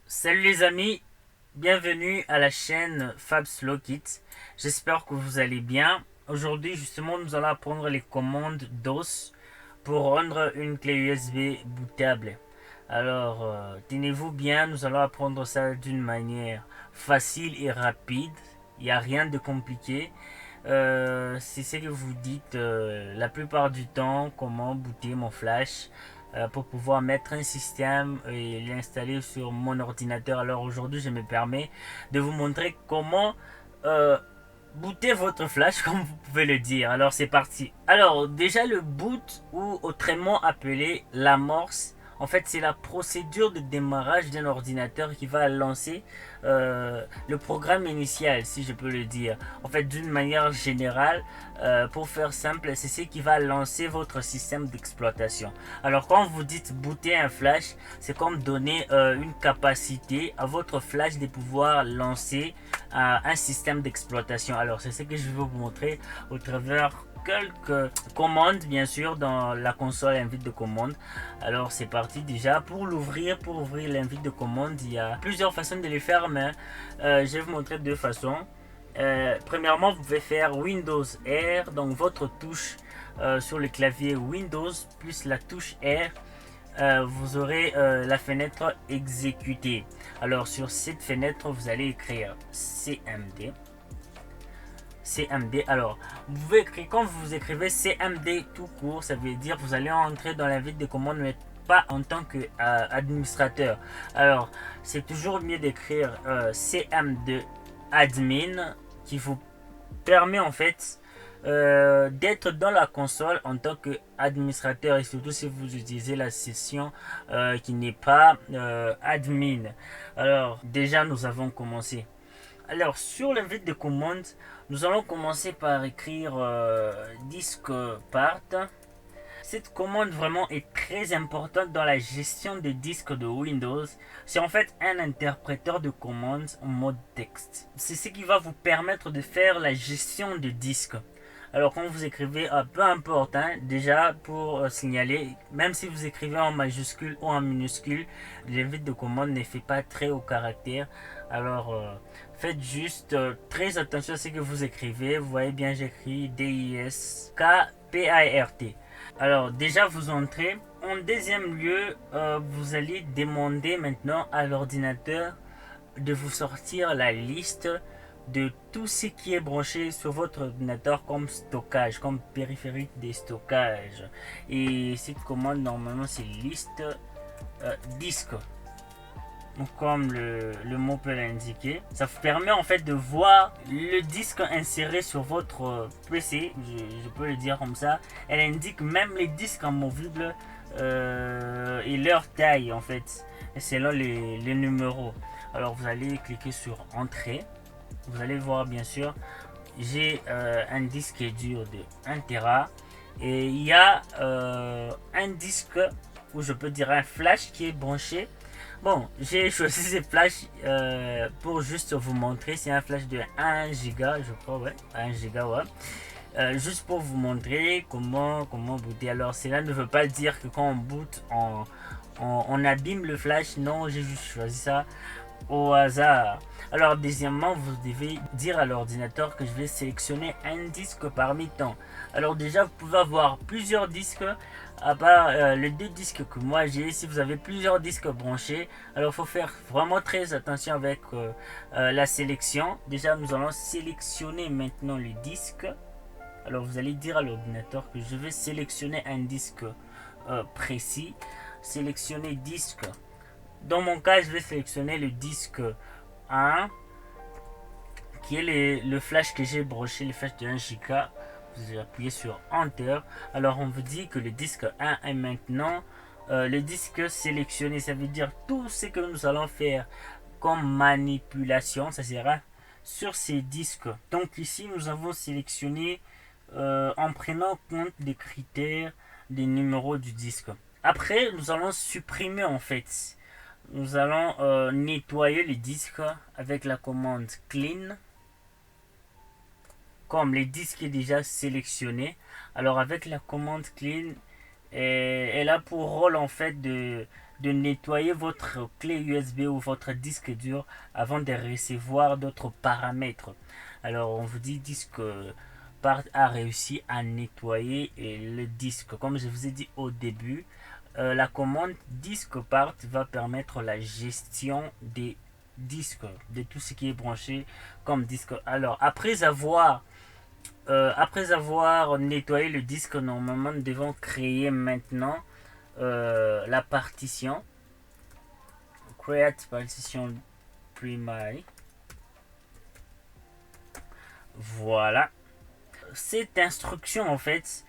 Salut les amis, bienvenue à la chaîne Fab Slow Kit. J'espère que vous allez bien. Aujourd'hui justement nous allons apprendre les commandes DOS pour rendre une clé USB bootable. Alors tenez-vous bien, nous allons apprendre ça d'une manière facile et rapide. Il n'y a rien de compliqué. C'est ce que vous dites la plupart du temps, comment booter mon flash pour pouvoir mettre un système et l'installer sur mon ordinateur. Alors aujourd'hui, je me permets de vous montrer comment euh, booter votre flash, comme vous pouvez le dire. Alors c'est parti. Alors déjà le boot, ou autrement appelé l'amorce, en fait c'est la procédure de démarrage d'un ordinateur qui va lancer le programme initial, si je peux le dire. En fait d'une manière générale, pour faire simple, c'est ce qui va lancer votre système d'exploitation. Alors quand vous dites booter un flash, c'est comme donner une capacité à votre flash de pouvoir lancer un système d'exploitation. Alors c'est ce que je vais vous montrer au travers quelques commandes bien sûr dans la console invite de commande. Alors c'est parti. Déjà pour ouvrir l'invite de commande, il y a plusieurs façons de le faire, mais je vais vous montrer deux façons. Premièrement, vous pouvez faire Windows R, donc votre touche sur le clavier Windows plus la touche R. Vous aurez la fenêtre exécuter. Alors sur cette fenêtre, vous allez écrire CMD. CMD. Alors, vous pouvez écrire, quand vous écrivez CMD tout court, ça veut dire que vous allez entrer dans la ville de commande, mais pas en tant qu'administrateur. Alors, c'est toujours mieux d'écrire CMD admin qui vous permet en fait d'être dans la console en tant qu'administrateur, et surtout si vous utilisez la session qui n'est pas admin. Alors déjà nous avons commencé. Alors sur l'invite de commande, nous allons commencer par écrire disque part. Cette commande vraiment est très importante dans la gestion des disques de Windows. C'est en fait un interpréteur de commandes en mode texte. C'est ce qui va vous permettre de faire la gestion des disques. Alors quand vous écrivez, peu importe, hein, déjà pour signaler, même si vous écrivez en majuscule ou en minuscule, l'invite de commande ne fait pas très au caractère. Alors faites juste très attention à ce que vous écrivez. Vous voyez bien, j'écris DISKPART. Alors déjà vous entrez. En deuxième lieu, vous allez demander maintenant à l'ordinateur de vous sortir la liste de tout ce qui est branché sur votre ordinateur comme stockage, comme périphérique de stockage. Et cette commande normalement c'est liste disque. Donc, comme le mot peut l'indiquer, ça vous permet en fait de voir le disque inséré sur votre PC, je peux le dire comme ça. Elle indique même les disques amovibles et leur taille en fait, selon les numéros. Alors vous allez cliquer sur entrée, vous allez voir bien sûr, j'ai un disque dur de 1 Tera et il y a un disque, ou je peux dire un flash qui est branché. Bon, j'ai choisi ces flashs pour juste vous montrer. C'est un flash de 1 giga, je crois, ouais, 1 giga, ouais. Juste pour vous montrer comment booter. Alors, cela ne veut pas dire que quand on boot, on abîme le flash. Non, j'ai juste choisi ça au hasard. Alors, deuxièmement, vous devez dire à l'ordinateur que je vais sélectionner un disque parmi tant. Alors, déjà, vous pouvez avoir plusieurs disques, à part les deux disques que moi j'ai. Si vous avez plusieurs disques branchés, alors il faut faire vraiment très attention avec la sélection. Déjà, nous allons sélectionner maintenant les disques. Alors, vous allez dire à l'ordinateur que je vais sélectionner un disque précis. Sélectionner disque. Dans mon cas, je vais sélectionner le disque 1, qui est le flash que j'ai broché, le flash de 1 giga. Vous appuyez sur Enter. Alors, on vous dit que le disque 1 est maintenant le disque sélectionné. Ça veut dire tout ce que nous allons faire comme manipulation, ça sera sur ces disques. Donc, ici, nous avons sélectionné en prenant compte des critères, des numéros du disque. Après, nous allons supprimer en fait. Nous allons nettoyer le disque avec la commande clean. Comme le disque est déjà sélectionné, alors avec la commande clean, elle a pour rôle en fait de de nettoyer votre clé USB ou votre disque dur avant de recevoir d'autres paramètres. Alors on vous dit disque part a réussi à nettoyer le disque. Comme je vous ai dit au début, la commande disque part va permettre la gestion des disques, de tout ce qui est branché comme disque. Alors après avoir nettoyé le disque, normalement nous devons créer maintenant la partition. Create partition primary. Voilà. Cette instruction en fait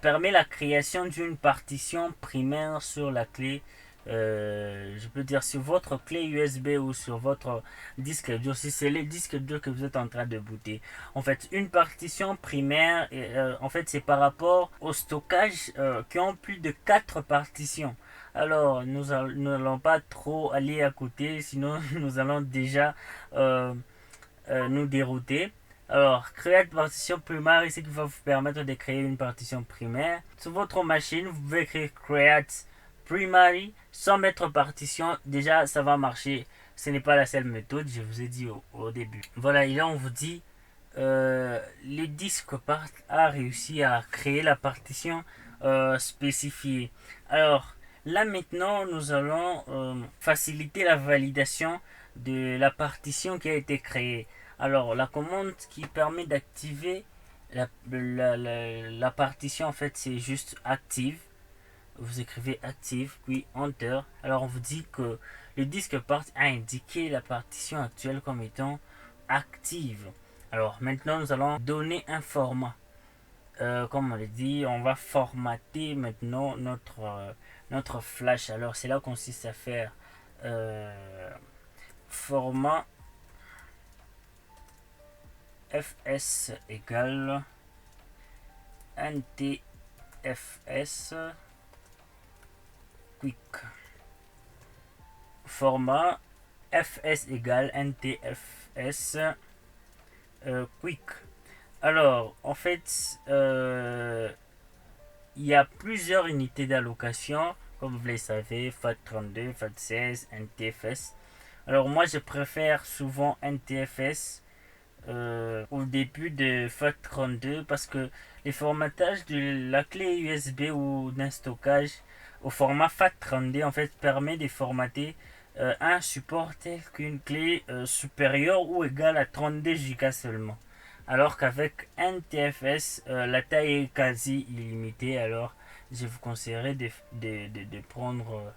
permet la création d'une partition primaire sur la clé, je peux dire sur votre clé USB ou sur votre disque dur, si c'est le disque dur que vous êtes en train de booter. En fait, une partition primaire, en fait, c'est par rapport au stockage qui ont plus de 4 partitions. Alors, nous n'allons pas trop aller à côté, sinon nous allons déjà nous dérouter. Alors, Create partition primaire, c'est qui va vous permettre de créer une partition primaire. Sur votre machine, vous pouvez créer Create Primary sans mettre partition. Déjà, ça va marcher. Ce n'est pas la seule méthode, je vous ai dit au début. Voilà, et là, on vous dit le disque part a réussi à créer la partition spécifiée. Alors, là maintenant, nous allons faciliter la validation de la partition qui a été créée. Alors, la commande qui permet d'activer la partition, en fait, c'est juste active. Vous écrivez active, puis enter. Alors, on vous dit que le disque part a indiqué la partition actuelle comme étant active. Alors, maintenant, nous allons donner un format. Comme on l'a dit, on va formater maintenant notre flash. Alors, c'est là qu'on consiste à faire format fs égale ntfs quick. Format fs égale ntfs quick. Alors, en fait, il y a plusieurs unités d'allocation, comme vous le savez, FAT32, FAT16, NTFS. Alors, moi, je préfère souvent NTFS au début de FAT32 parce que les formatages de la clé USB ou d'un stockage au format FAT32 en fait permet de formater un support tel qu'une clé supérieure ou égale à 32 Go seulement. Alors qu'avec NTFS, la taille est quasi illimitée. Alors, je vous conseillerais de prendre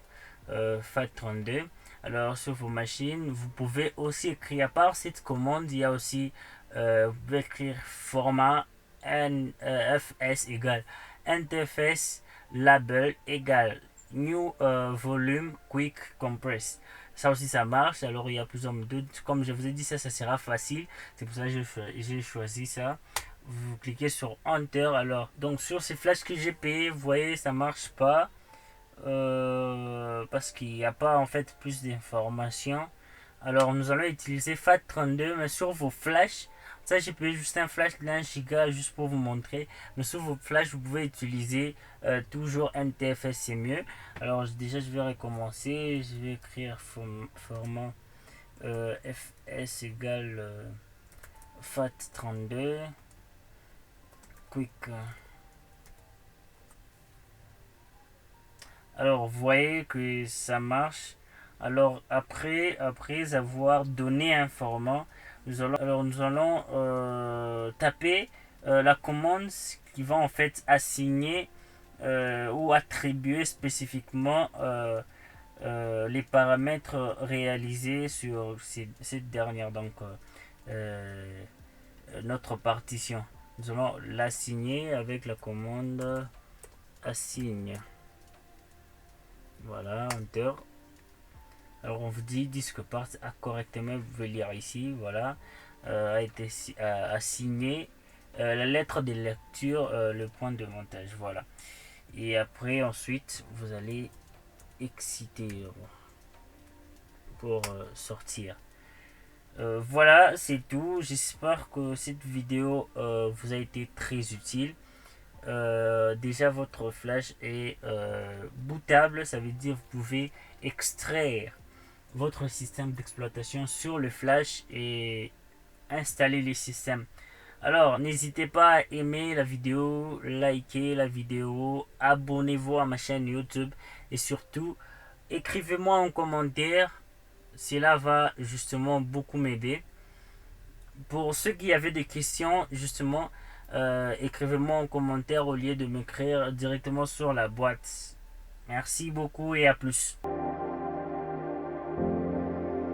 FAT32. Alors, sur vos machines, vous pouvez aussi écrire, à part cette commande, il y a aussi, vous pouvez écrire format fs égale NTFS label égale new volume quick compress. Ça aussi ça marche. Alors il y a plusieurs méthodes. Comme je vous ai dit, ça sera facile. C'est pour ça que j'ai choisi ça. Vous cliquez sur Enter. Alors donc sur ces flashs que j'ai payé, vous voyez ça marche pas parce qu'il n'y a pas en fait plus d'informations. Alors nous allons utiliser FAT32, mais sur vos flashs, ça j'ai payé juste un flash de 1 giga juste pour vous montrer, mais sur vos flashs vous pouvez utiliser toujours NTFS, c'est mieux. Alors déjà je vais recommencer, je vais écrire format fs égale FAT32 quick. Alors vous voyez que ça marche. Alors après avoir donné un format, nous allons taper la commande qui va en fait assigner ou attribuer spécifiquement les paramètres réalisés sur cette dernière, donc notre partition. Nous allons l'assigner avec la commande assigne. Voilà, enter. Alors on vous dit disque part a correctement, vous pouvez lire ici, voilà, a été assigné la lettre de lecture, le point de montage, voilà. Et après ensuite vous allez exciter pour sortir. Voilà, c'est tout. J'espère que cette vidéo vous a été très utile. déjà votre flash est bootable. Ça veut dire vous pouvez extraire votre système d'exploitation sur le flash et installer les systèmes. Alors, n'hésitez pas à aimer la vidéo, liker la vidéo, abonnez-vous à ma chaîne YouTube et surtout, écrivez-moi en commentaire. Cela va justement beaucoup m'aider. Pour ceux qui avaient des questions, justement, écrivez-moi en commentaire au lieu de m'écrire directement sur la boîte. Merci beaucoup et à plus.